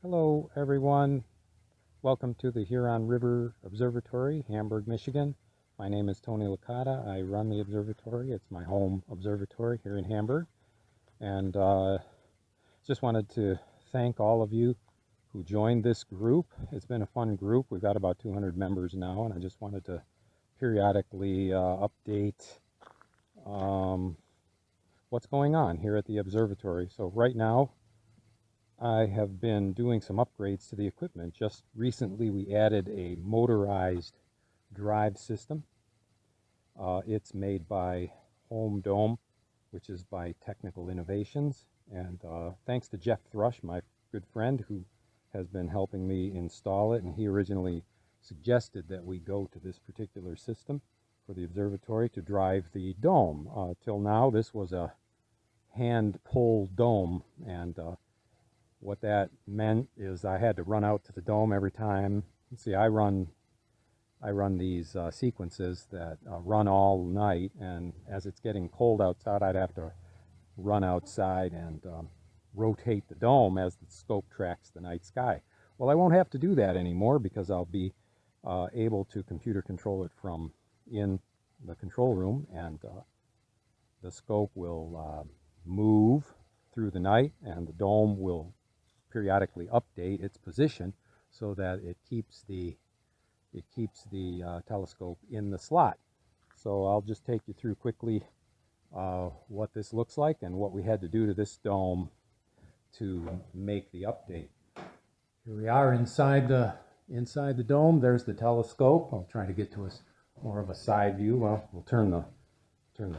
Hello, everyone. Welcome to the Huron River Observatory, Hamburg, Michigan. My name is Tony Licata. I run the observatory. It's my home observatory here in Hamburg. And just wanted to thank all of you who joined this group. It's been a fun group. We've got about 200 members now, and I just wanted to periodically update what's going on here at the observatory. So right now, I have been doing some upgrades to the equipment. Just recently we added a motorized drive system. It's made by HRO Dome, which is by Technical Innovations. And thanks to Jeff Thrush, my good friend, who has been helping me install it. And he originally suggested that we go to this particular system for the observatory to drive the dome. Till now, this was a hand-pulled dome, and what that meant is I had to run out to the dome every time. See, I run these sequences that run all night, and as it's getting cold outside, I'd have to run outside and rotate the dome as the scope tracks the night sky. Well, I won't have to do that anymore because I'll be able to computer control it from in the control room, and the scope will move through the night, and the dome will periodically update its position so that it keeps the telescope in the slot. So I'll just take you through quickly what this looks like and what we had to do to this dome to make the update. Here we are inside the dome. There's the telescope. I'll try to get to us more of a side view. Well, we'll turn the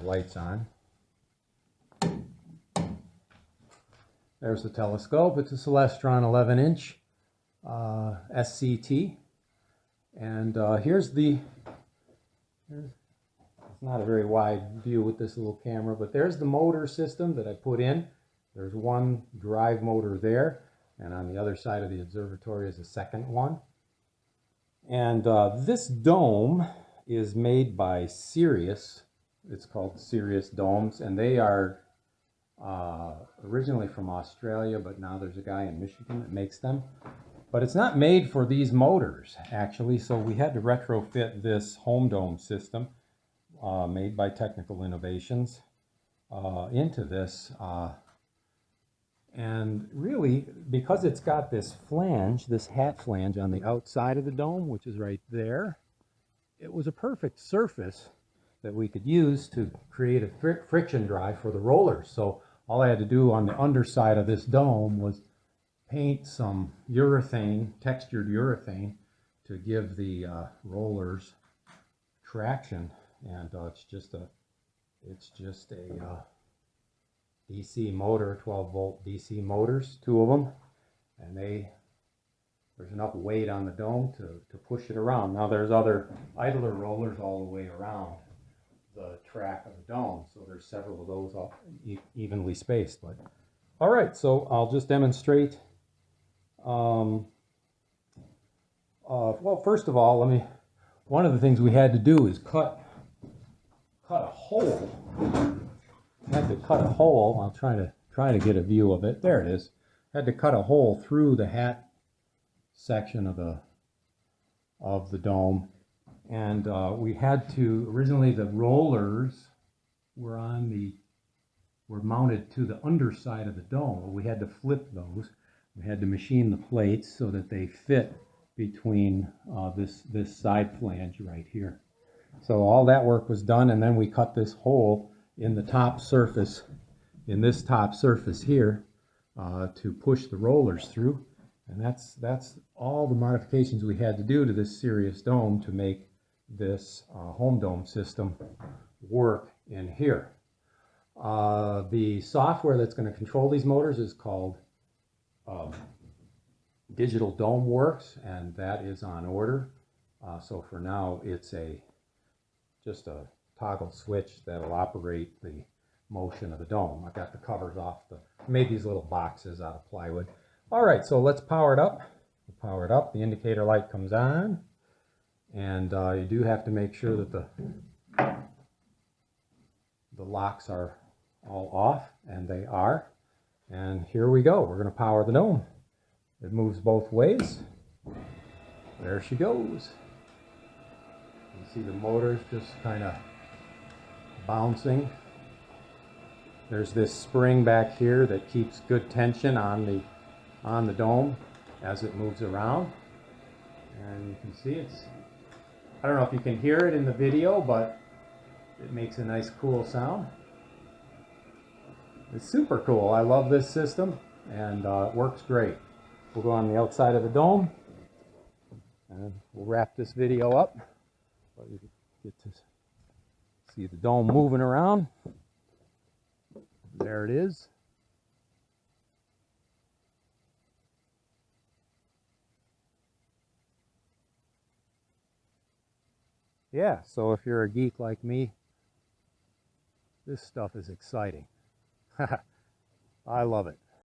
lights on. There's the telescope. It's a Celestron 11-inch SCT. And it's not a very wide view with this little camera, but there's the motor system that I put in. There's one drive motor there, and on the other side of the observatory is a second one. And this dome is made by Sirius. It's called Sirius Domes, and they are originally from Australia, but now there's a guy in Michigan that makes them. But it's not made for these motors, actually, so we had to retrofit this HRO Dome system made by Technical Innovations into this. And really, because it's got this flange, this hat flange on the outside of the dome, which is right there, it was a perfect surface that we could use to create a friction drive for the rollers. So all I had to do on the underside of this dome was paint some urethane, textured urethane, to give the rollers traction. And it's just a DC motor, 12-volt DC motors, two of them, and there's enough weight on the dome to push it around. Now there's other idler rollers all the way around the track of the dome, so there's several of those all evenly spaced. But all right, so I'll just demonstrate. Well, first of all, one of the things we had to do is cut a hole. I had to cut a hole. I'll try to get a view of it. There it is. I had to cut a hole through the hat section of the dome. And we had to, originally the rollers were mounted to the underside of the dome. We had to flip those. We had to machine the plates so that they fit between this side flange right here. So all that work was done, and then we cut this hole in the top surface, in this top surface here, to push the rollers through. And that's all the modifications we had to do to this Sirius dome to make this HRO Dome system work in here. The software that's going to control these motors is called Digital Dome Works, and that is on order. So for now, it's just a toggle switch that'll operate the motion of the dome. I got the covers off. Made these little boxes out of plywood. All right, so let's power it up. We'll power it up. The indicator light comes on. And you do have to make sure that the locks are all off, and they are. And here we go. We're going to power the dome. It moves both ways. There she goes. You see the motors just kind of bouncing. There's this spring back here that keeps good tension on the dome as it moves around. And you can see I don't know if you can hear it in the video, but it makes a nice cool sound. It's super cool. I love this system, and it works great. We'll go on the outside of the dome and we'll wrap this video up. But you get to see the dome moving around. There it is. Yeah, so if you're a geek like me, this stuff is exciting. I love it.